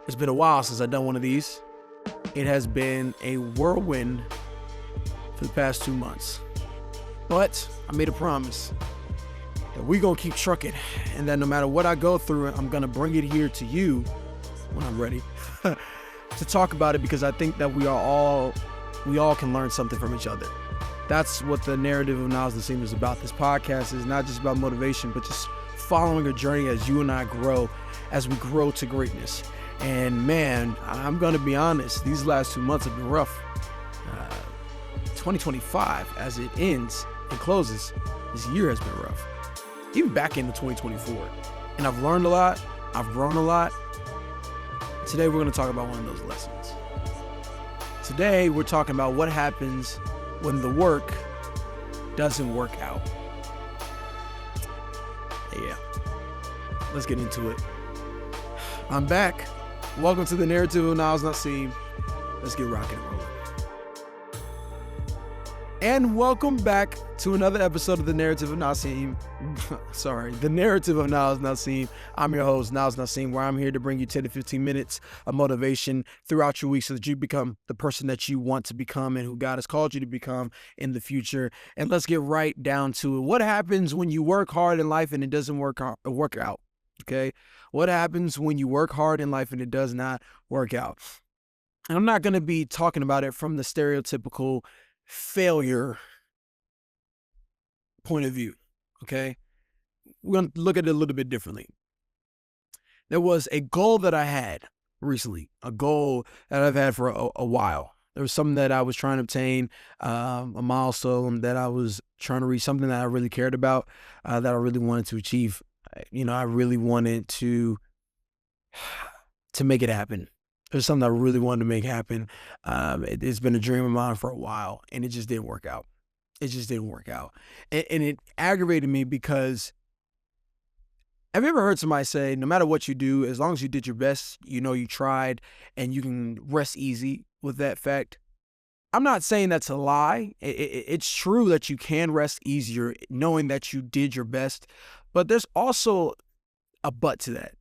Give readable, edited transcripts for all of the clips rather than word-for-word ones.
It's been a while since I've done one of these. It has been a whirlwind for the past 2 months. But I made a promise that we're going to keep trucking, and that no matter what I go through, I'm going to bring it here to you when I'm ready to talk about it, because I think that we all can learn something from each other. That's what the Narrative of Niles Niseem is about. This podcast is not just about motivation, but just following a journey as you and I grow, as we grow to greatness. And man, I'm going to be honest, these last 2 months have been rough. 2025, as it ends and closes, this year has been rough. Even back into 2024. And I've learned a lot. I've grown a lot. Today, we're going to talk about one of those lessons. Today, we're talking about what happens when the work doesn't work out. Yeah. Let's get into it. I'm back. Welcome to the Narrative of Niles Niseem. Let's get rocking and rolling. And welcome back to another episode of the Narrative of Niseem. The Narrative of Niles Niseem. I'm your host, Niles Niseem, where I'm here to bring you 10 to 15 minutes of motivation throughout your week so that you become the person that you want to become and who God has called you to become in the future. And let's get right down to it. What happens when you work hard in life and it doesn't work out? Okay? What happens when you work hard in life and it does not work out? And I'm not going to be talking about it from the stereotypical failure point of view, okay? We're going to look at it a little bit differently. There was a goal that I had recently, a goal that I've had for a while. There was something that I was trying to obtain, a milestone that I was trying to reach, something that I really cared about, that I really wanted to achieve. I really wanted to make it happen. There's something I really wanted to make happen. It's been a dream of mine for a while, and it just didn't work out. And it aggravated me because, have you ever heard somebody say, no matter what you do, as long as you did your best, you tried, and you can rest easy with that fact? I'm not saying that's a lie. It's true that you can rest easier knowing that you did your best, but there's also a but to that.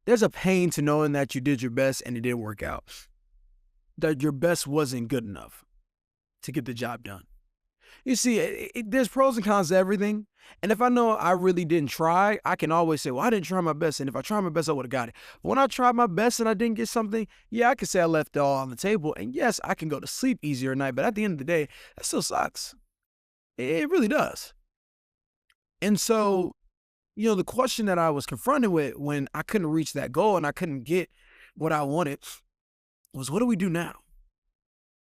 There's a pain to knowing that you did your best and it didn't work out. That your best wasn't good enough to get the job done. You see, there's pros and cons to everything. And if I know I really didn't try, I can always say, well, I didn't try my best. And if I tried my best, I would have got it. But when I tried my best and I didn't get something, yeah, I can say I left it all on the table. And yes, I can go to sleep easier at night. But at the end of the day, that still sucks. It really does. And so, the question that I was confronted with when I couldn't reach that goal and I couldn't get what I wanted was, what do we do now?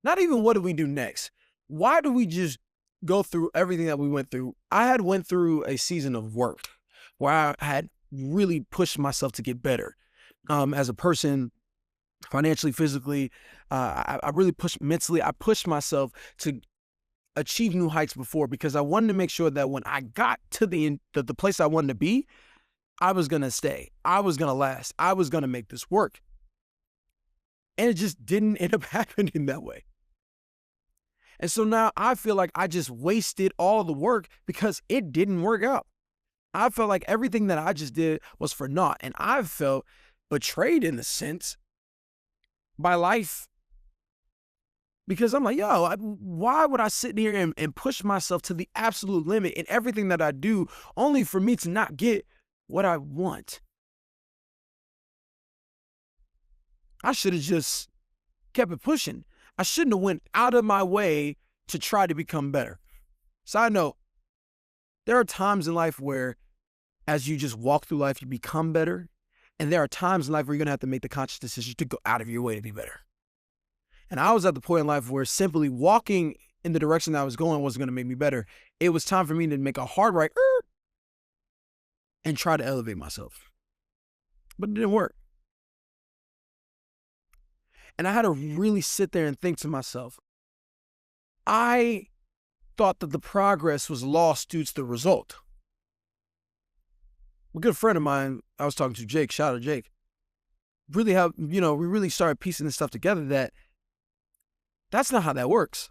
Not even what do we do next? Why do we just go through everything that we went through? I had went through a season of work where I had really pushed myself to get better as a person, financially, physically. I really pushed mentally. I pushed myself to achieve new heights before, because I wanted to make sure that when I got to the place I wanted to be, I was going to stay. I was going to last. I was going to make this work. And it just didn't end up happening that way. And so now I feel like I just wasted all the work because it didn't work out. I felt like everything that I just did was for naught. And I felt betrayed in a sense by life. Because I'm like, why would I sit here and push myself to the absolute limit in everything that I do only for me to not get what I want? I should have just kept it pushing. I shouldn't have went out of my way to try to become better. Side note, there are times in life where as you just walk through life, you become better. And there are times in life where you're going to have to make the conscious decision to go out of your way to be better. And I was at the point in life where simply walking in the direction that I was going wasn't going to make me better. It was time for me to make a hard right and try to elevate myself. But it didn't work. And I had to really sit there and think to myself, I thought that the progress was lost due to the result. A good friend of mine, I was talking to Jake, shout out Jake, we really started piecing this stuff together that's not how that works.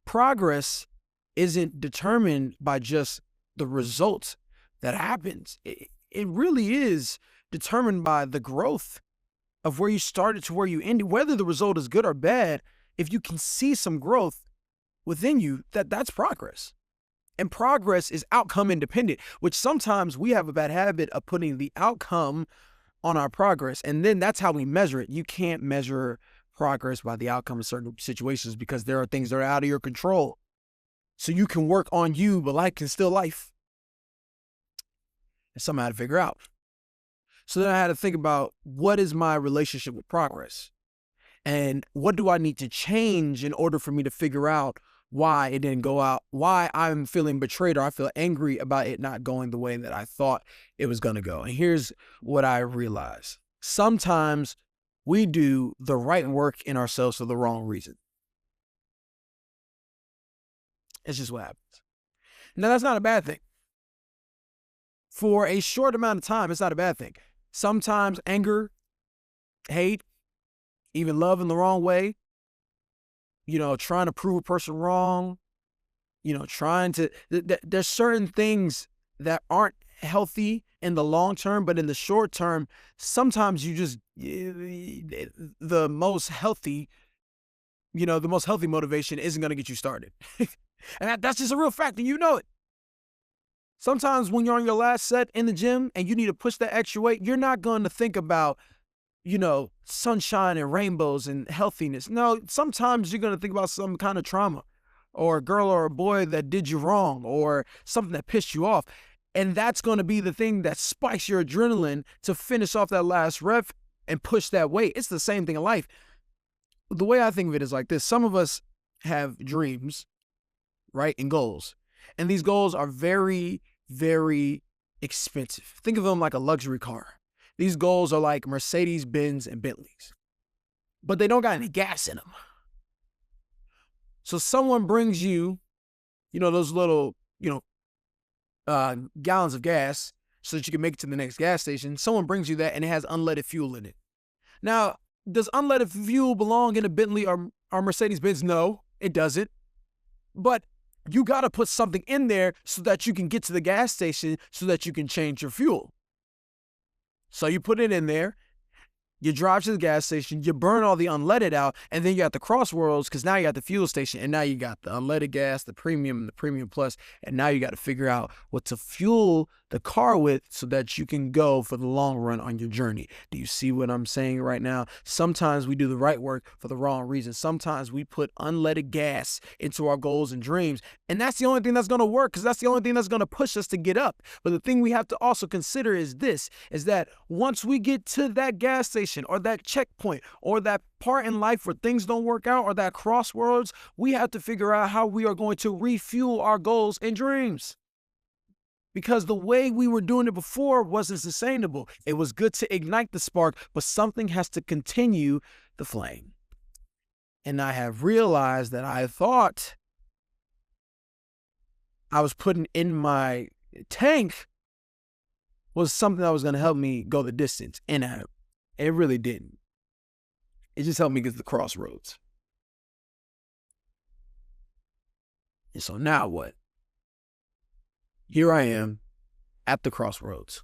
Progress isn't determined by just the results that happens. It really is determined by the growth of where you started to where you ended, whether the result is good or bad, if you can see some growth within you, that's progress. And progress is outcome independent, which sometimes we have a bad habit of putting the outcome on our progress. And then that's how we measure it. You can't measure progress by the outcome of certain situations because there are things that are out of your control. So you can work on you, but life can still life. And something I had to figure out. So then I had to think about, what is my relationship with progress? And what do I need to change in order for me to figure out why it didn't go out, why I'm feeling betrayed or I feel angry about it not going the way that I thought it was going to go. And here's what I realized. Sometimes we do the right work in ourselves for the wrong reason. It's just what happens. Now, that's not a bad thing. For a short amount of time, it's not a bad thing. Sometimes anger, hate, even love in the wrong way, trying to prove a person wrong, trying to, there's certain things that aren't healthy in the long term, but in the short term, sometimes you just, the most healthy motivation isn't going to get you started. And that's just a real fact, and you know it. Sometimes when you're on your last set in the gym and you need to push that extra weight, you're not going to think about, sunshine and rainbows and healthiness. No, sometimes you're going to think about some kind of trauma or a girl or a boy that did you wrong or something that pissed you off. And that's going to be the thing that spikes your adrenaline to finish off that last rep and push that weight. It's the same thing in life. The way I think of it is like this. Some of us have dreams, right, and goals. And these goals are very, very expensive. Think of them like a luxury car. These goals are like Mercedes, Benz, and Bentleys, but they don't got any gas in them. So someone brings you, those little, gallons of gas so that you can make it to the next gas station. Someone brings you that and it has unleaded fuel in it. Now, does unleaded fuel belong in a Bentley or Mercedes Benz? No, it doesn't. But you got to put something in there so that you can get to the gas station so that you can change your fuel. So you put it in there, you drive to the gas station, you burn all the unleaded out, and then you got the crossroads because now you got the fuel station, and now you got the unleaded gas, the premium, and the premium plus, and now you got to figure out what to fuel the car with so that you can go for the long run on your journey. Do you see what I'm saying right now? Sometimes we do the right work for the wrong reason. Sometimes we put unleaded gas into our goals and dreams, and that's the only thing that's going to work because that's the only thing that's going to push us to get up. But the thing we have to also consider is that once we get to that gas station or that checkpoint or that part in life where things don't work out or that crossroads, we have to figure out how we are going to refuel our goals and dreams. Because the way we were doing it before wasn't sustainable. It was good to ignite the spark, but something has to continue the flame. And I have realized that I thought I was putting in my tank was something that was going to help me go the distance. And it really didn't. It just helped me get to the crossroads. And so now what? Here I am at the crossroads.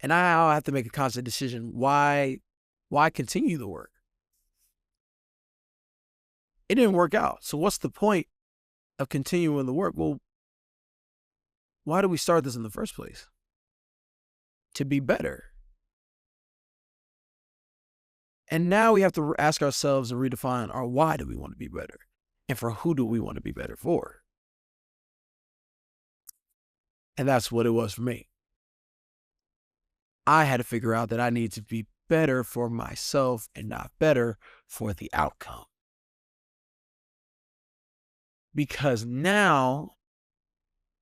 And now I have to make a conscious decision. Why continue the work? It didn't work out. So what's the point of continuing the work? Well, why did we start this in the first place? To be better. And now we have to ask ourselves and redefine our why do we want to be better? And for who do we want to be better for? And that's what it was for me. I had to figure out that I need to be better for myself and not better for the outcome. Because now,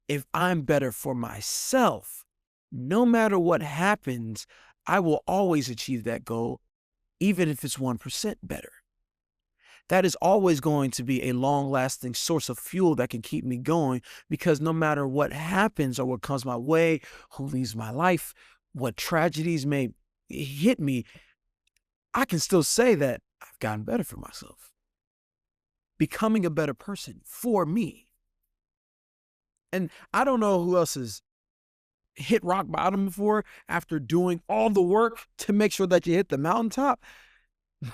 if I'm better for myself, no matter what happens, I will always achieve that goal, even if it's 1% better. That is always going to be a long-lasting source of fuel that can keep me going, because no matter what happens or what comes my way, who leaves my life, what tragedies may hit me, I can still say that I've gotten better for myself. Becoming a better person for me. And I don't know who else is hit rock bottom before after doing all the work to make sure that you hit the mountaintop.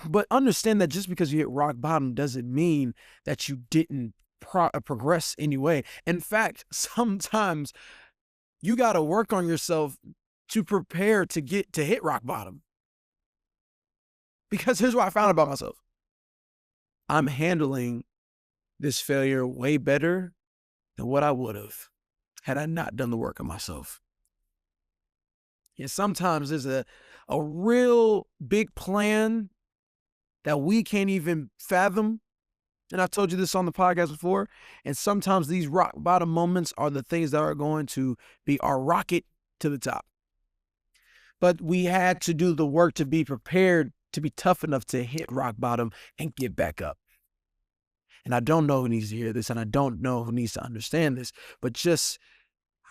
But understand that just because you hit rock bottom doesn't mean that you didn't progress anyway. In fact, sometimes you got to work on yourself to prepare to get to hit rock bottom. Because here's what I found about myself. I'm handling this failure way better than what I would have had I not done the work on myself. And sometimes there's a real big plan that we can't even fathom. And I've told you this on the podcast before. And sometimes these rock bottom moments are the things that are going to be our rocket to the top. But we had to do the work to be prepared, to be tough enough to hit rock bottom and get back up. And I don't know who needs to hear this, and I don't know who needs to understand this, but just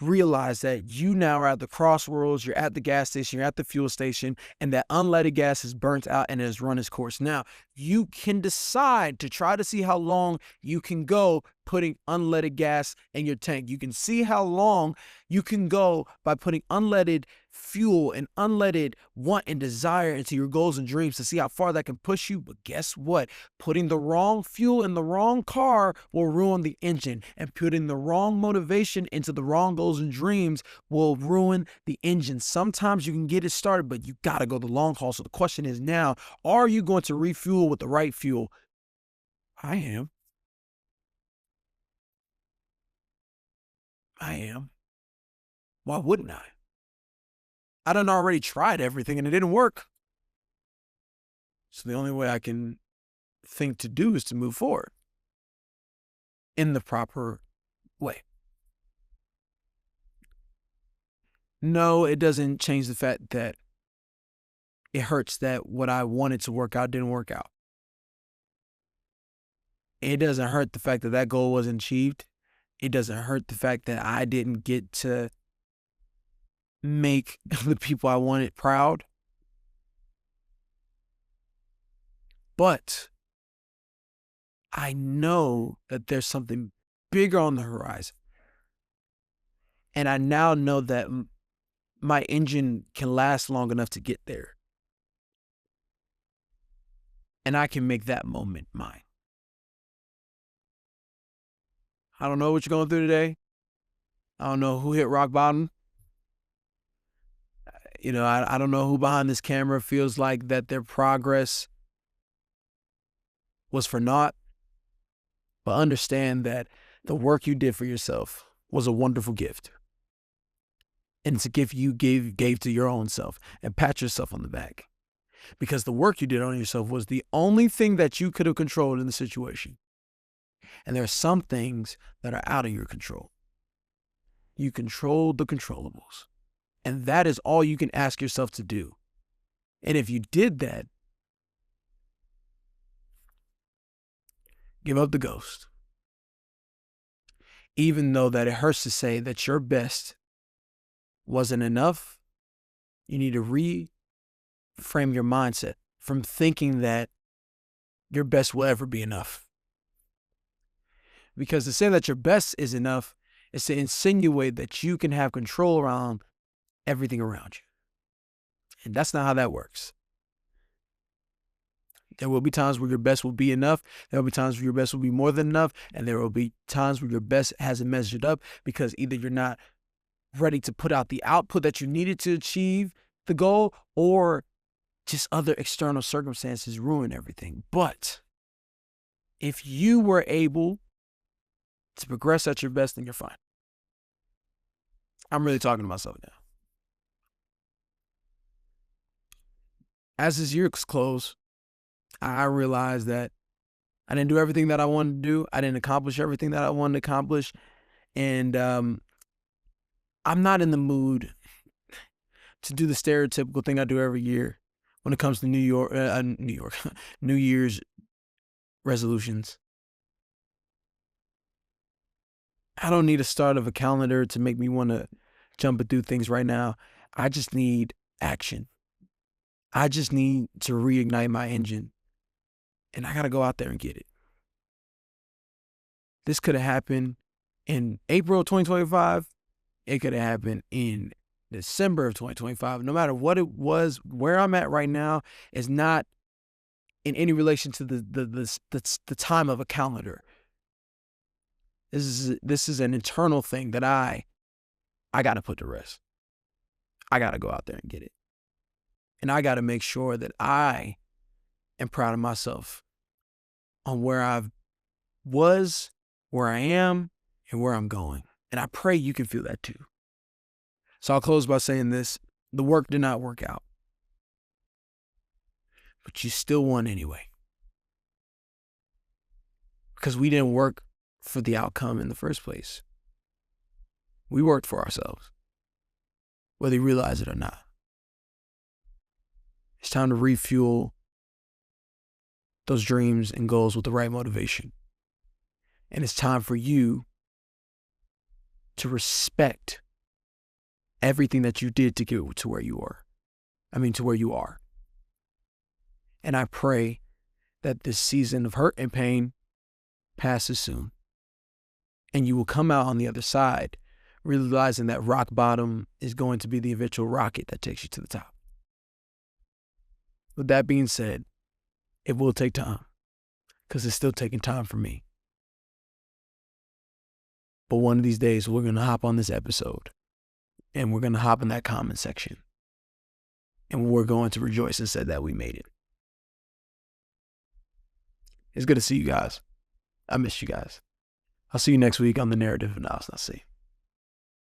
realize that you now are at the crossroads, you're at the gas station, you're at the fuel station, and that unleaded gas is burnt out and has run its course. Now, you can decide to try to see how long you can go putting unleaded gas in your tank. You can see how long you can go by putting unleaded fuel and unleaded want and desire into your goals and dreams to see how far that can push you. But guess what? Putting the wrong fuel in the wrong car will ruin the engine, and putting the wrong motivation into the wrong goals and dreams will ruin the engine. Sometimes you can get it started, but you got to go the long haul. So the question is now, are you going to refuel with the right fuel? I am. Why wouldn't I? I done already tried everything and it didn't work. So the only way I can think to do is to move forward in the proper way. No, it doesn't change the fact that it hurts that what I wanted to work out didn't work out. It doesn't hurt the fact that that goal wasn't achieved. It doesn't hurt the fact that I didn't get to make the people I wanted proud. But I know that there's something bigger on the horizon. And I now know that my engine can last long enough to get there. And I can make that moment mine. I don't know what you're going through today. I don't know who hit rock bottom. You know, I don't know who behind this camera feels like that their progress was for naught. But understand that the work you did for yourself was a wonderful gift. And it's a gift you gave to your own self. And pat yourself on the back. Because the work you did on yourself was the only thing that you could have controlled in the situation. And there are some things that are out of your control. You control the controllables. And that is all you can ask yourself to do. And if you did that, give up the ghost. Even though that it hurts to say that your best wasn't enough, you need to reframe your mindset from thinking that your best will ever be enough. Because to say that your best is enough is to insinuate that you can have control around everything around you. And that's not how that works. There will be times where your best will be enough. There will be times where your best will be more than enough. And there will be times where your best hasn't measured up because either you're not ready to put out the output that you needed to achieve the goal, or just other external circumstances ruin everything. But if you were able to progress at your best, then you're fine. I'm really talking to myself now. As this year's close, I realized that I didn't do everything that I wanted to do. I didn't accomplish everything that I wanted to accomplish. And I'm not in the mood to do the stereotypical thing I do every year when it comes to New Year's resolutions. I don't need a start of a calendar to make me want to jump and do things right now. I just need action. I just need to reignite my engine. And I got to go out there and get it. This could have happened in April 2025. It could have happened in December of 2025. No matter what it was, where I'm at right now is not in any relation to the time of a calendar. This is an internal thing that I got to put to rest. I got to go out there and get it. And I got to make sure that I am proud of myself on where I was, where I am, and where I'm going. And I pray you can feel that too. So I'll close by saying this. The work did not work out, but you still won anyway. Because we didn't work for the outcome in the first place. We worked for ourselves, whether you realize it or not. It's time to refuel those dreams and goals with the right motivation. And it's time for you to respect everything that you did to get to where you are. To where you are. And I pray that this season of hurt and pain passes soon. And you will come out on the other side realizing that rock bottom is going to be the eventual rocket that takes you to the top. With that being said, it will take time, because it's still taking time for me. But one of these days, we're going to hop on this episode, and we're going to hop in that comment section, and we're going to rejoice and say that we made it. It's good to see you guys. I miss you guys. I'll see you next week on the Narrative of Niles Niseem.